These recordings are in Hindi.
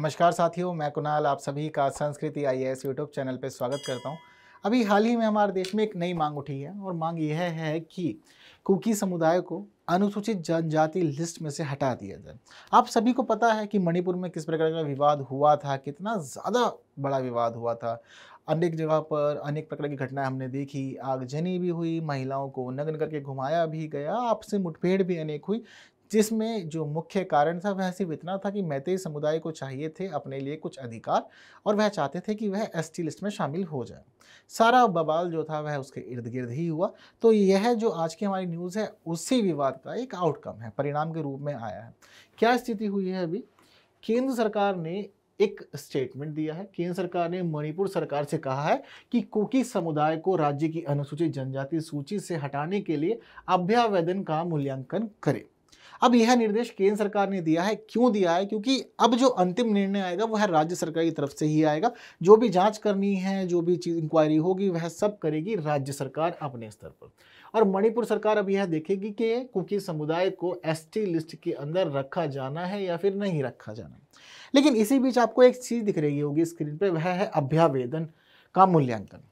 नमस्कार साथियों, मैं कुणाल आप सभी का संस्कृति आईएएस यूट्यूब चैनल पर स्वागत करता हूं। अभी हाल ही में हमारे देश में एक नई मांग उठी है और मांग यह है कि कुकी समुदाय को अनुसूचित जनजाति लिस्ट में से हटा दिया जाए। आप सभी को पता है कि मणिपुर में किस प्रकार का विवाद हुआ था, कितना ज़्यादा बड़ा विवाद हुआ था। अनेक जगह पर अनेक प्रकार की घटनाएं हमने देखी, आगजनी भी हुई, महिलाओं को नग्न करके घुमाया भी गया, आपसी मुठभेड़ भी अनेक हुई, जिसमें जो मुख्य कारण था वह सिर्फ इतना था कि मैतेई समुदाय को चाहिए थे अपने लिए कुछ अधिकार और वह चाहते थे कि वह एसटी लिस्ट में शामिल हो जाए। सारा बवाल जो था वह उसके इर्द गिर्द ही हुआ। तो यह जो आज की हमारी न्यूज़ है उसी विवाद का एक आउटकम है, परिणाम के रूप में आया है। क्या स्थिति हुई है अभी? केंद्र सरकार ने एक स्टेटमेंट दिया है। केंद्र सरकार ने मणिपुर सरकार से कहा है कि कुकी समुदाय को राज्य की अनुसूचित जनजाति सूची से हटाने के लिए अभ्यावेदन का मूल्यांकन करे। अब यह निर्देश केंद्र सरकार ने दिया है। क्यों दिया है? क्योंकि अब जो अंतिम निर्णय आएगा वह राज्य सरकार की तरफ से ही आएगा। जो भी जांच करनी है, जो भी चीज इंक्वायरी होगी, वह सब करेगी राज्य सरकार अपने स्तर पर। और मणिपुर सरकार अब यह देखेगी कि कुकी समुदाय को एसटी लिस्ट के अंदर रखा जाना है या फिर नहीं रखा जाना। लेकिन इसी बीच आपको एक चीज दिख रही होगी स्क्रीन पर, वह है अभ्यावेदन का मूल्यांकन।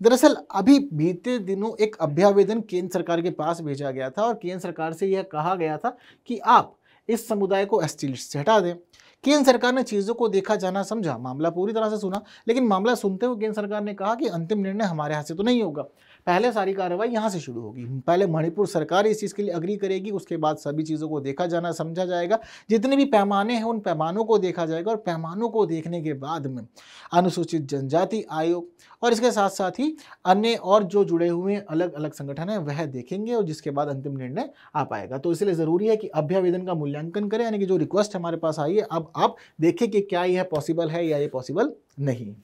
दरअसल अभी बीते दिनों एक अभ्यावेदन केंद्र सरकार के पास भेजा गया था और केंद्र सरकार से यह कहा गया था कि आप इस समुदाय को एसटी लिस्ट से हटा दें। केंद्र सरकार ने चीज़ों को देखा, जाना, समझा, मामला पूरी तरह से सुना, लेकिन मामला सुनते हुए केंद्र सरकार ने कहा कि अंतिम निर्णय हमारे हाथ से तो नहीं होगा, पहले सारी कार्रवाई यहाँ से शुरू होगी। पहले मणिपुर सरकार इस चीज़ के लिए अग्री करेगी, उसके बाद सभी चीज़ों को देखा, जाना, समझा जाएगा। जितने भी पैमाने हैं उन पैमानों को देखा जाएगा और पैमानों को देखने के बाद में अनुसूचित जनजाति आयोग और इसके साथ साथ ही अन्य और जो जुड़े हुए अलग अलग संगठन हैं वह देखेंगे और जिसके बाद अंतिम निर्णय आ पाएगा। तो इसलिए ज़रूरी है कि अभ्यावेदन का मूल्यांकन करें, यानी कि जो रिक्वेस्ट हमारे पास आई है अब आप देखें कि क्या यह पॉसिबल है या ये पॉसिबल नहीं।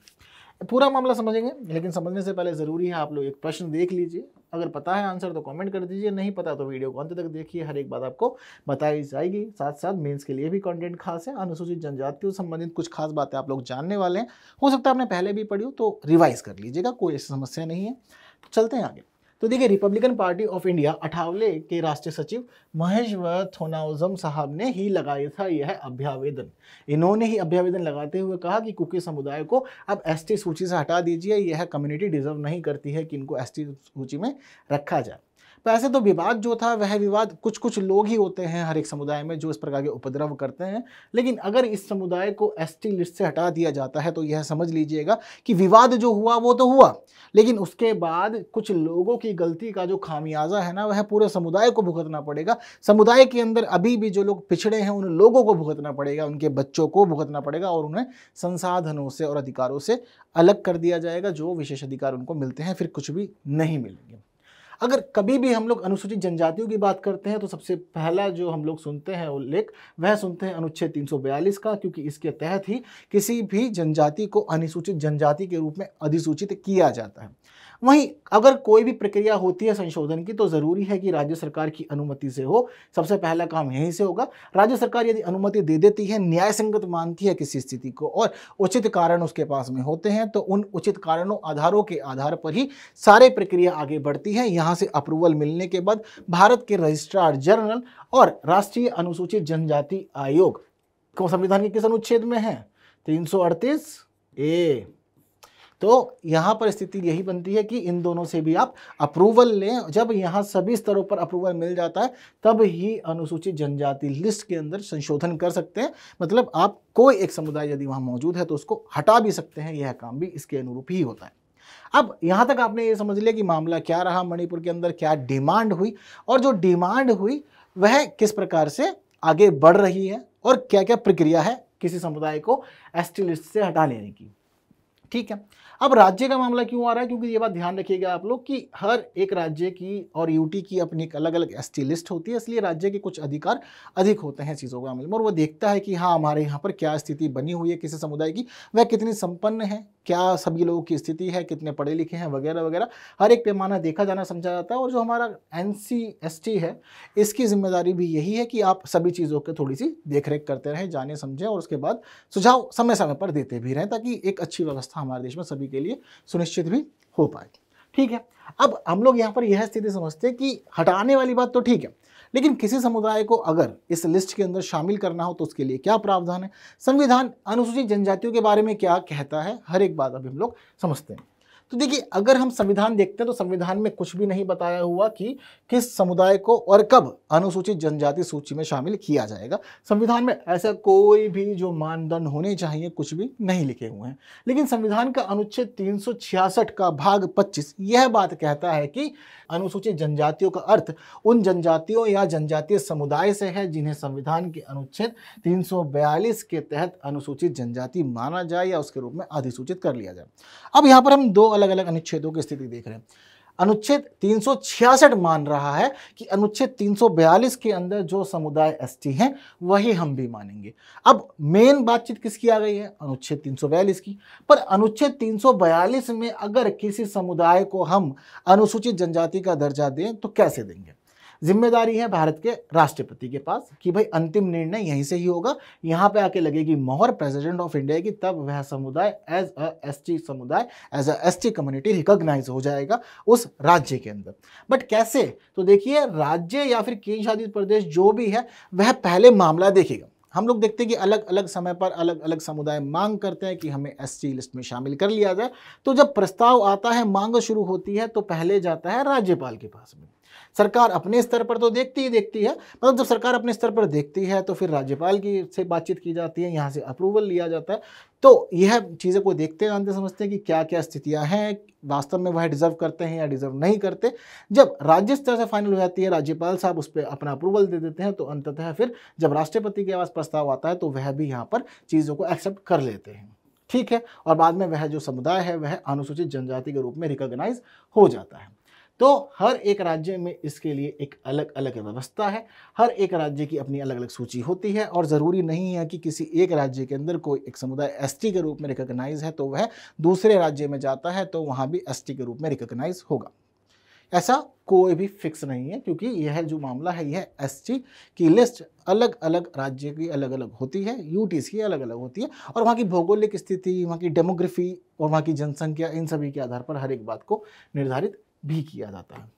पूरा मामला समझेंगे, लेकिन समझने से पहले ज़रूरी है आप लोग एक प्रश्न देख लीजिए। अगर पता है आंसर तो कमेंट कर दीजिए, नहीं पता तो वीडियो को अंत तक देखिए, हर एक बात आपको बताई जाएगी। साथ साथ मेंस के लिए भी कंटेंट खास है, अनुसूचित जनजातियों से संबंधित कुछ खास बातें आप लोग जानने वाले हैं। हो सकता है आपने पहले भी पढ़ी हो तो रिवाइज कर लीजिएगा, कोई ऐसी समस्या नहीं है। तो चलते हैं आगे। तो देखिए, Republican party of India Athawale के राष्ट्रीय सचिव महेश्वर थोनाउजम साहब ने ही लगाया था यह अभ्यावेदन। इन्होंने ही अभ्यावेदन लगाते हुए कहा कि कुकी समुदाय को अब एसटी सूची से हटा दीजिए, यह कम्युनिटी डिजर्व नहीं करती है कि इनको एसटी सूची में रखा जाए। वैसे तो विवाद जो था वह विवाद कुछ लोग ही होते हैं हर एक समुदाय में जो इस प्रकार के उपद्रव करते हैं, लेकिन अगर इस समुदाय को एसटी लिस्ट से हटा दिया जाता है तो यह समझ लीजिएगा कि विवाद जो हुआ वो तो हुआ, लेकिन उसके बाद कुछ लोगों की गलती का जो खामियाजा है ना वह पूरे समुदाय को भुगतना पड़ेगा। समुदाय के अंदर अभी भी जो लोग पिछड़े हैं उन लोगों को भुगतना पड़ेगा, उनके बच्चों को भुगतना पड़ेगा और उन्हें संसाधनों से और अधिकारों से अलग कर दिया जाएगा। जो विशेष अधिकार उनको मिलते हैं फिर कुछ भी नहीं मिलेंगे। अगर कभी भी हम लोग अनुसूचित जनजातियों की बात करते हैं तो सबसे पहला जो हम लोग सुनते हैं उल्लेख वह सुनते हैं अनुच्छेद 342 का, क्योंकि इसके तहत ही किसी भी जनजाति को अनुसूचित जनजाति के रूप में अधिसूचित किया जाता है। वहीं अगर कोई भी प्रक्रिया होती है संशोधन की तो ज़रूरी है कि राज्य सरकार की अनुमति से हो। सबसे पहला काम यहीं से होगा। राज्य सरकार यदि अनुमति दे देती है, न्याय संगत मानती है किसी स्थिति को और उचित कारण उसके पास में होते हैं तो उन उचित कारणों आधारों के आधार पर ही सारे प्रक्रिया आगे बढ़ती है। यहाँ से अप्रूवल मिलने के बाद भारत के रजिस्ट्रार जनरल और राष्ट्रीय अनुसूचित जनजाति आयोग को संविधान के किस अनुच्छेद में है? 338 ए। तो यहाँ पर स्थिति यही बनती है कि इन दोनों से भी आप अप्रूवल लें। जब यहाँ सभी स्तरों पर अप्रूवल मिल जाता है तब ही अनुसूचित जनजाति लिस्ट के अंदर संशोधन कर सकते हैं। मतलब आप कोई एक समुदाय यदि वहाँ मौजूद है तो उसको हटा भी सकते हैं। यह काम भी इसके अनुरूप ही होता है। अब यहाँ तक आपने ये समझ लिया कि मामला क्या रहा, मणिपुर के अंदर क्या डिमांड हुई और जो डिमांड हुई वह किस प्रकार से आगे बढ़ रही है और क्या क्या प्रक्रिया है किसी समुदाय को एसटी लिस्ट से हटा लेने की। ठीक है, अब राज्य का मामला क्यों आ रहा है? क्योंकि ये बात ध्यान रखिएगा आप लोग कि हर एक राज्य की और यूटी की अपनी एक अलग अलग एसटी लिस्ट होती है, इसलिए राज्य के कुछ अधिकार अधिक होते हैं चीज़ों के मामले में और वो देखता है कि हाँ हमारे यहाँ पर क्या स्थिति बनी हुई है किसी समुदाय की, वह कितनी संपन्न है, क्या सभी लोगों की स्थिति है, कितने पढ़े लिखे हैं वगैरह वगैरह। हर एक पैमाना देखा जाना समझा जाता है और जो हमारा NC/ST है इसकी जिम्मेदारी भी यही है कि आप सभी चीज़ों की थोड़ी सी देखरेख करते रहें, जाने समझें और उसके बाद सुझाव समय समय पर देते भी रहें ताकि एक अच्छी व्यवस्था हमारे देश में सभी के लिए सुनिश्चित भी हो पाए। ठीक है। अब हम लोग यहाँ पर यह स्थिति समझते हैं कि हटाने वाली बात तो ठीक है, लेकिन किसी समुदाय को अगर इस लिस्ट के अंदर शामिल करना हो तो उसके लिए क्या प्रावधान है, संविधान अनुसूचित जनजातियों के बारे में क्या कहता है, हर एक बात अभी हम लोग समझते हैं। तो देखिए, अगर हम संविधान देखते हैं तो संविधान में कुछ भी नहीं बताया हुआ कि किस समुदाय को और कब अनुसूचित जनजाति सूची में शामिल किया जाएगा। संविधान में ऐसा कोई भी जो मानदंड होने चाहिए कुछ भी नहीं लिखे हुए हैं। लेकिन संविधान का अनुच्छेद 366 का भाग 25 यह बात कहता है कि अनुसूचित जनजातियों का अर्थ उन जनजातियों या जनजातीय समुदाय से है जिन्हें संविधान के अनुच्छेद 342 के तहत अनुसूचित जनजाति माना जाए या उसके रूप में अधिसूचित कर लिया जाए। अब यहाँ पर हम दो अलग अलग अनुच्छेदों की स्थिति देख रहे हैं। अनुच्छेद 366 मान रहा है कि अनुच्छेद 342 के अंदर जो समुदाय एसटी हैं वही हम भी मानेंगे। अब मेन बातचीत किसकी आ गई है, अनुच्छेद 342 की। पर अनुच्छेद 342 में अगर किसी समुदाय को हम अनुसूचित जनजाति का दर्जा दें तो कैसे देंगे? जिम्मेदारी है भारत के राष्ट्रपति के पास कि भाई अंतिम निर्णय यहीं से ही होगा, यहाँ पे आके लगेगी मोहर प्रेसिडेंट ऑफ इंडिया की, तब वह समुदाय एज अ एसटी समुदाय, as a ST community recognise हो जाएगा उस राज्य के अंदर। बट कैसे? तो देखिए, राज्य या फिर केंद्र शासित प्रदेश जो भी है वह पहले मामला देखेगा। हम लोग देखते हैं कि अलग अलग समय पर अलग अलग समुदाय मांग करते हैं कि हमें एसटी लिस्ट में शामिल कर लिया जाए। तो जब प्रस्ताव आता है, मांग शुरू होती है, तो पहले जाता है राज्यपाल के पास में। सरकार अपने स्तर पर तो देखती है, मतलब जब सरकार अपने स्तर पर देखती है तो फिर राज्यपाल की से बातचीत की जाती है, यहाँ से अप्रूवल लिया जाता है। तो यह चीज़ें को देखते जानते समझते हैं कि क्या क्या स्थितियाँ हैं, वास्तव में वह डिजर्व करते हैं या डिजर्व नहीं करते। जब राज्य स्तर से फाइनल हो जाती है, राज्यपाल साहब उस पर अपना अप्रूवल दे देते हैं, तो अंततः फिर जब राष्ट्रपति के पास प्रस्ताव आता है तो वह भी यहाँ पर चीज़ों को एक्सेप्ट कर लेते हैं, ठीक है। और बाद में वह जो समुदाय है वह अनुसूचित जनजाति के रूप में रिकॉग्नाइज हो जाता है। तो हर एक राज्य में इसके लिए एक अलग अलग व्यवस्था है, हर एक राज्य की अपनी अलग अलग सूची होती है, और ज़रूरी नहीं है कि किसी एक राज्य के अंदर कोई एक समुदाय एसटी के रूप में रिकॉग्नाइज है तो वह दूसरे राज्य में जाता है तो वहाँ भी एसटी के रूप में रिकॉग्नाइज होगा। ऐसा कोई भी फिक्स नहीं है, क्योंकि यह जो मामला है यह एसटी की लिस्ट अलग अलग राज्य की अलग अलग होती है, यूटीसी की अलग अलग होती है, और वहाँ की भौगोलिक स्थिति, वहाँ की डेमोग्राफी और वहाँ की जनसंख्या, इन सभी के आधार पर हर एक बात को निर्धारित भी किया जाता है।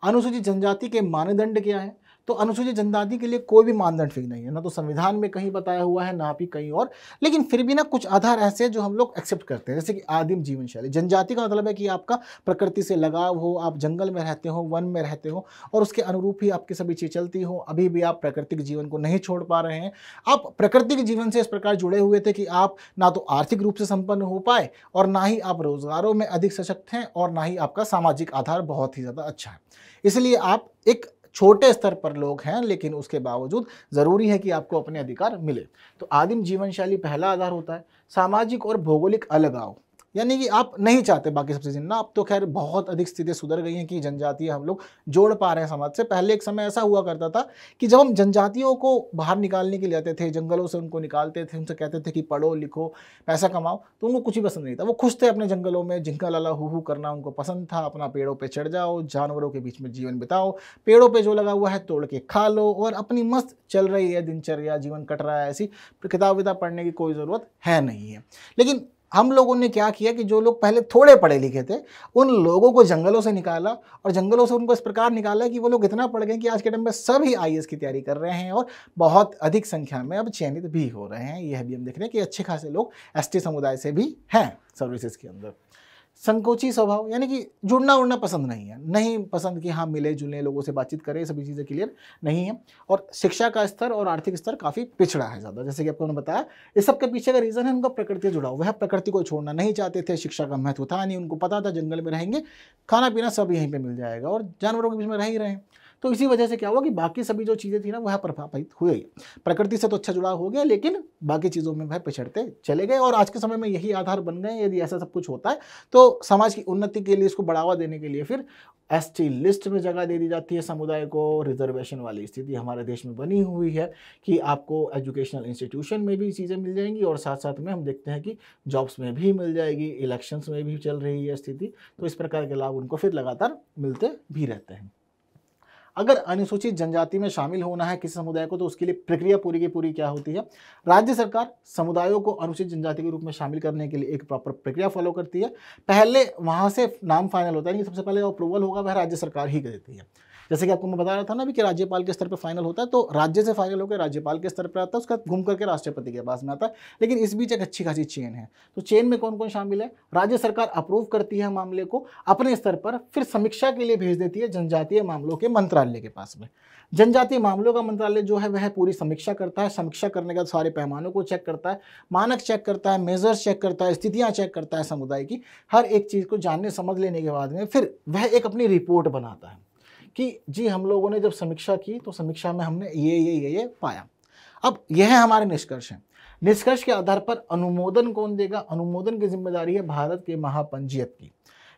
अनुसूचित जनजाति के मानदंड क्या है? तो अनुसूचित जनजाति के लिए कोई भी मानदंड फिक्स नहीं है, ना तो संविधान में कहीं बताया हुआ है, ना भी कहीं और। लेकिन फिर भी ना कुछ आधार ऐसे हैं जो हम लोग एक्सेप्ट करते हैं, जैसे कि आदिम जीवन शैली। जनजाति का मतलब है कि आपका प्रकृति से लगाव हो, आप जंगल में रहते हो, वन में रहते हो, और उसके अनुरूप ही आपकी सभी चीज़ चलती हो। अभी भी आप प्राकृतिक जीवन को नहीं छोड़ पा रहे हैं, आप प्राकृतिक जीवन से इस प्रकार जुड़े हुए थे कि आप ना तो आर्थिक रूप से संपन्न हो पाए, और ना ही आप रोजगारों में अधिक सशक्त हैं, और ना ही आपका सामाजिक आधार बहुत ही ज़्यादा अच्छा है। इसलिए आप एक छोटे स्तर पर लोग हैं, लेकिन उसके बावजूद ज़रूरी है कि आपको अपने अधिकार मिले। तो आदिम जीवन शैली पहला आधार होता है। सामाजिक और भौगोलिक अलगाव, यानी कि आप नहीं चाहते बाकी सबसे जितना। अब तो खैर बहुत अधिक स्थितियाँ सुधर गई हैं कि जनजातीय हम लोग जोड़ पा रहे हैं समाज से। पहले एक समय ऐसा हुआ करता था कि जब हम जनजातियों को बाहर निकालने के लिए आते थे, जंगलों से उनको निकालते थे, उनसे कहते थे कि पढ़ो लिखो पैसा कमाओ, तो उनको कुछ ही पसंद नहीं था। वो खुश थे अपने जंगलों में, जिनका लाला हू करना उनको पसंद था। अपना पेड़ों पर चढ़ जाओ, जानवरों के बीच में जीवन बिताओ, पेड़ों पर जो लगा हुआ है तोड़ के खा लो, और अपनी मस्त चल रही है दिनचर्या, जीवन कट रहा है। ऐसी किताब विताब पढ़ने की कोई ज़रूरत है नहीं है। लेकिन हम लोगों ने क्या किया कि जो लोग पहले थोड़े पढ़े लिखे थे उन लोगों को जंगलों से निकाला, और जंगलों से उनको इस प्रकार निकाला कि वो लोग इतना पढ़ गए कि आज के टाइम में सभी आईएएस की तैयारी कर रहे हैं, और बहुत अधिक संख्या में अब चयनित भी हो रहे हैं। यह भी हम देख रहे हैं कि अच्छे खासे लोग एसटी समुदाय से भी हैं सर्विसेज के अंदर। संकोची स्वभाव, यानी कि जुड़ना उड़ना पसंद नहीं है, नहीं पसंद कि हाँ मिले जुले लोगों से बातचीत करें, सभी चीज़ें क्लियर नहीं है। और शिक्षा का स्तर और आर्थिक स्तर काफ़ी पिछड़ा है ज़्यादा, जैसे कि आपको मैंने बताया। इस सब के पीछे का रीज़न है उनका प्रकृति से जुड़ाव। वह प्रकृति को छोड़ना नहीं चाहते थे, शिक्षा का महत्व था नहीं, उनको पता था जंगल में रहेंगे, खाना पीना सब यहीं पर मिल जाएगा, और जानवरों के बीच में रह ही रहे हैं। तो इसी वजह से क्या हुआ कि बाकी सभी जो चीज़ें थी ना वह प्रभावित हुई। प्रकृति से तो अच्छा जुड़ाव हो गया, लेकिन बाकी चीज़ों में वह पिछड़ते चले गए, और आज के समय में यही आधार बन गए। यदि ऐसा सब कुछ होता है तो समाज की उन्नति के लिए, इसको बढ़ावा देने के लिए फिर एसटी लिस्ट में जगह दे दी जाती है समुदाय को। रिजर्वेशन वाली स्थिति हमारे देश में बनी हुई है कि आपको एजुकेशनल इंस्टीट्यूशन में भी चीज़ें मिल जाएंगी, और साथ साथ में हम देखते हैं कि जॉब्स में भी मिल जाएगी, इलेक्शंस में भी चल रही है स्थिति। तो इस प्रकार के लाभ उनको फिर लगातार मिलते भी रहते हैं। अगर अनुसूचित जनजाति में शामिल होना है किसी समुदाय को तो उसके लिए प्रक्रिया पूरी की पूरी क्या होती है, राज्य सरकार समुदायों को अनुसूचित जनजाति के रूप में शामिल करने के लिए एक प्रॉपर प्रक्रिया फॉलो करती है। पहले वहाँ से नाम फाइनल होता है, नहीं सबसे पहले अप्रूवल होगा वह राज्य सरकार ही देती है। जैसे कि आपको मैं बता रहा था ना भी कि राज्यपाल के स्तर पर फाइनल होता है, तो राज्य से फाइनल होकर राज्यपाल के स्तर पर आता है, उसका घूम करके राष्ट्रपति के पास में आता है। लेकिन इस बीच एक अच्छी खासी चेन है। तो चेन में कौन कौन शामिल है, राज्य सरकार अप्रूव करती है मामले को अपने स्तर पर, फिर समीक्षा के लिए भेज देती है जनजातीय मामलों के मंत्रालय के पास में। जनजातीय मामलों का मंत्रालय जो है वह पूरी समीक्षा करता है। समीक्षा करने के बाद सारे पैमानों को चेक करता है, मानक चेक करता है, मेजर्स चेक करता है, स्थितियां चेक करता है, समुदाय की हर एक चीज़ को जानने समझ लेने के बाद में फिर वह एक अपनी रिपोर्ट बनाता है कि जी हम लोगों ने जब समीक्षा की तो समीक्षा में हमने ये पाया। अब यह हमारे निष्कर्ष हैं। निष्कर्ष के आधार पर अनुमोदन कौन देगा, अनुमोदन की जिम्मेदारी है भारत के महापंजीयक की।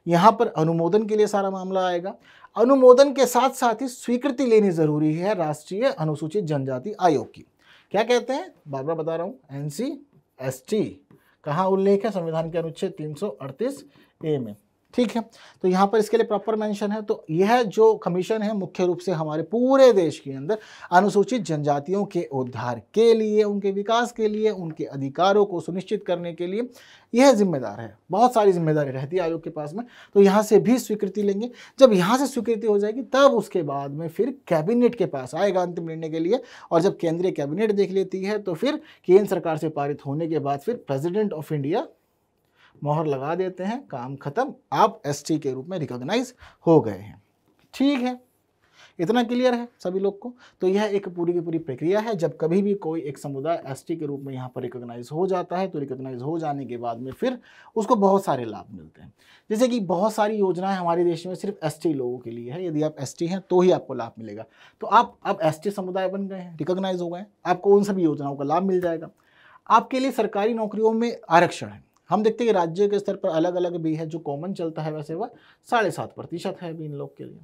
यहाँ पर अनुमोदन के लिए सारा मामला आएगा। अनुमोदन के साथ साथ ही स्वीकृति लेनी जरूरी है राष्ट्रीय अनुसूचित जनजाति आयोग की। क्या कहते हैं, बार बार बता रहा हूँ, NCST कहाँ उल्लेख है, संविधान के अनुच्छेद 338A में। ठीक है, तो यहाँ पर इसके लिए प्रॉपर मेंशन है। तो यह जो कमीशन है मुख्य रूप से हमारे पूरे देश के अंदर अनुसूचित जनजातियों के उद्धार के लिए, उनके विकास के लिए, उनके अधिकारों को सुनिश्चित करने के लिए यह जिम्मेदार है। बहुत सारी जिम्मेदारी रहती है आयोग के पास में। तो यहाँ से भी स्वीकृति लेंगे। जब यहाँ से स्वीकृति हो जाएगी तब उसके बाद में फिर कैबिनेट के पास आएगा अंतिम निर्णय के लिए, और जब केंद्रीय कैबिनेट देख लेती है तो फिर केंद्र सरकार से पारित होने के बाद फिर प्रेसिडेंट ऑफ इंडिया मोहर लगा देते हैं, काम खत्म, आप ST के रूप में रिकॉग्नाइज हो गए हैं। ठीक है, इतना क्लियर है सभी लोग को। तो यह एक पूरी की पूरी प्रक्रिया है। जब कभी भी कोई एक समुदाय ST के रूप में यहाँ पर रिकॉग्नाइज हो जाता है तो रिकॉग्नाइज हो जाने के बाद में फिर उसको बहुत सारे लाभ मिलते हैं। जैसे कि बहुत सारी योजनाएं हमारे देश में सिर्फ ST लोगों के लिए है। यदि आप ST हैं तो ही आपको लाभ मिलेगा। तो आप अब ST समुदाय बन गए हैं, रिकॉग्नाइज हो गए हैं, आपको उन सभी योजनाओं का लाभ मिल जाएगा। आपके लिए सरकारी नौकरियों में आरक्षण है। हम देखते हैं कि राज्य के स्तर पर अलग अलग भी है। जो कॉमन चलता है वैसे वह 7.5% है अभी इन लोग के लिए।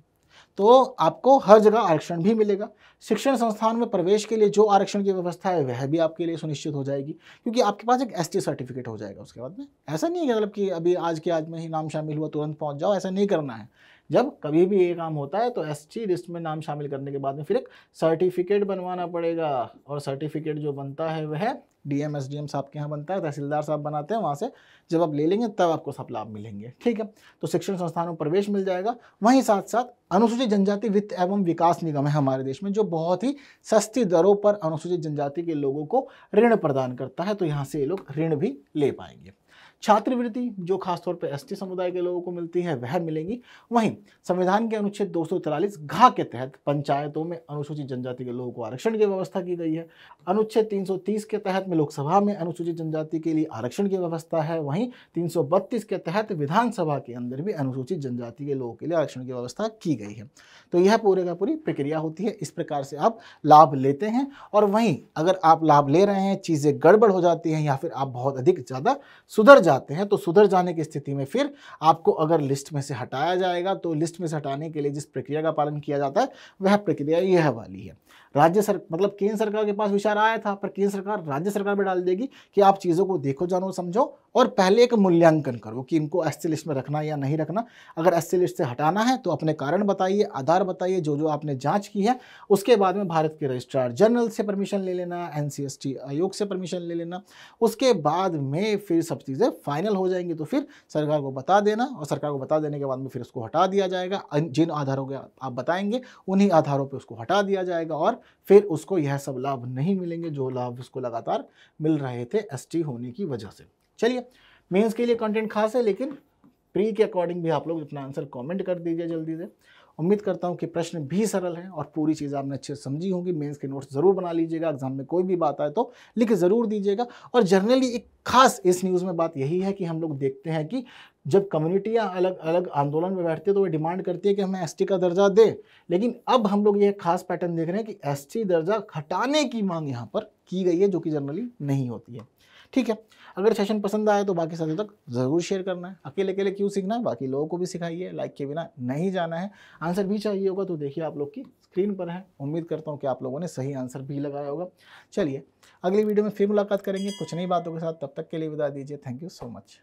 तो आपको हर जगह आरक्षण भी मिलेगा। शिक्षण संस्थान में प्रवेश के लिए जो आरक्षण की व्यवस्था है वह भी आपके लिए सुनिश्चित हो जाएगी, क्योंकि आपके पास एक ST सर्टिफिकेट हो जाएगा उसके बाद में। ऐसा नहीं है मतलब कि अभी आज के आज में ही नाम शामिल हुआ तुरंत पहुंच जाओ, ऐसा नहीं करना है। जब कभी भी ये काम होता है तो ST लिस्ट में नाम शामिल करने के बाद में फिर एक सर्टिफिकेट बनवाना पड़ेगा, और सर्टिफिकेट जो बनता है वह DM SDM साहब के यहाँ बनता है, तहसीलदार साहब बनाते हैं। वहाँ से जब आप ले लेंगे तब आपको सब लाभ मिलेंगे। ठीक है, तो शिक्षण संस्थानों में प्रवेश मिल जाएगा। वहीं साथ साथ अनुसूचित जनजाति वित्त एवं विकास निगम है हमारे देश में, जो बहुत ही सस्ती दरों पर अनुसूचित जनजाति के लोगों को ऋण प्रदान करता है। तो यहाँ से ये लोग ऋण भी ले पाएंगे। छात्रवृत्ति जो खासतौर पर ST समुदाय के लोगों को मिलती है वह मिलेंगी। वहीं संविधान के अनुच्छेद 243 घ के तहत पंचायतों में अनुसूचित जनजाति के लोगों को आरक्षण की व्यवस्था की गई है। अनुच्छेद 330 के तहत में लोकसभा में अनुसूचित जनजाति के लिए आरक्षण की व्यवस्था है। वहीं 332 के तहत विधानसभा के अंदर भी अनुसूचित जनजाति के लोगों के लिए आरक्षण की व्यवस्था की गई है। तो यह पूरे का पूरी प्रक्रिया होती है। इस प्रकार से आप लाभ लेते हैं। और वहीं अगर आप लाभ ले रहे हैं, चीज़ें गड़बड़ हो जाती हैं या फिर आप बहुत अधिक ज़्यादा सुधर जाते हैं, तो सुधर जाने की स्थिति में फिर आपको अगर लिस्ट में से हटाया जाएगा, तो लिस्ट में से हटाने के लिए जिस प्रक्रिया का पालन किया जाता है वह प्रक्रिया यह वाली है। मतलब केंद्र सरकार के पास विचार आया था, पर केंद्र सरकार राज्य सरकार में डाल देगी कि आप चीज़ों को देखो, जानो, समझो और पहले एक मूल्यांकन करो कि इनको SC लिस्ट में रखना या नहीं रखना। अगर SC लिस्ट से हटाना है तो अपने कारण बताइए, आधार बताइए, जो जो आपने जांच की है। उसके बाद में भारत के रजिस्ट्रार जनरल से परमिशन ले लेना, NCST आयोग से परमिशन ले लेना। उसके बाद में फिर सब चीज़ें फाइनल हो जाएंगी तो फिर सरकार को बता देना, और सरकार को बता देने के बाद में फिर उसको हटा दिया जाएगा। जिन आधारों के आप बताएंगे उन्हीं आधारों पर उसको हटा दिया जाएगा, और फिर उसको यह सब लाभ नहीं मिलेंगे जो लाभ उसको लगातार मिल रहे थे ST होने की वजह से। चलिए, मेंस के लिए कंटेंट खास है, लेकिन प्री के अकॉर्डिंग भी आप लोग अपना आंसर कमेंट कर दीजिए जल्दी से। उम्मीद करता हूं कि प्रश्न भी सरल हैं और पूरी चीज़ आपने अच्छे से समझी होंगी। मेंस के नोट्स ज़रूर बना लीजिएगा, एग्जाम में कोई भी बात आए तो लिख ज़रूर दीजिएगा। और जनरली एक खास इस न्यूज़ में बात यही है कि हम लोग देखते हैं कि जब कम्युनिटियाँ अलग अलग आंदोलन में बैठती है तो वे डिमांड करती है कि हमें ST का दर्जा दे, लेकिन अब हम लोग ये खास पैटर्न देख रहे हैं कि ST दर्जा हटाने की मांग यहाँ पर की गई है, जो कि जनरली नहीं होती है। ठीक है, अगर सेशन पसंद आए तो बाकी साथियों तक ज़रूर शेयर करना है। अकेले अकेले क्यों सीखना है, बाकी लोगों को भी सिखाइए। लाइक के बिना नहीं जाना है। आंसर भी चाहिए होगा तो देखिए आप लोग की स्क्रीन पर है। उम्मीद करता हूँ कि आप लोगों ने सही आंसर भी लगाया होगा। चलिए, अगली वीडियो में फिर मुलाकात करेंगे कुछ नई बातों के साथ। तब तक के लिए विदा दीजिए। Thank you so much.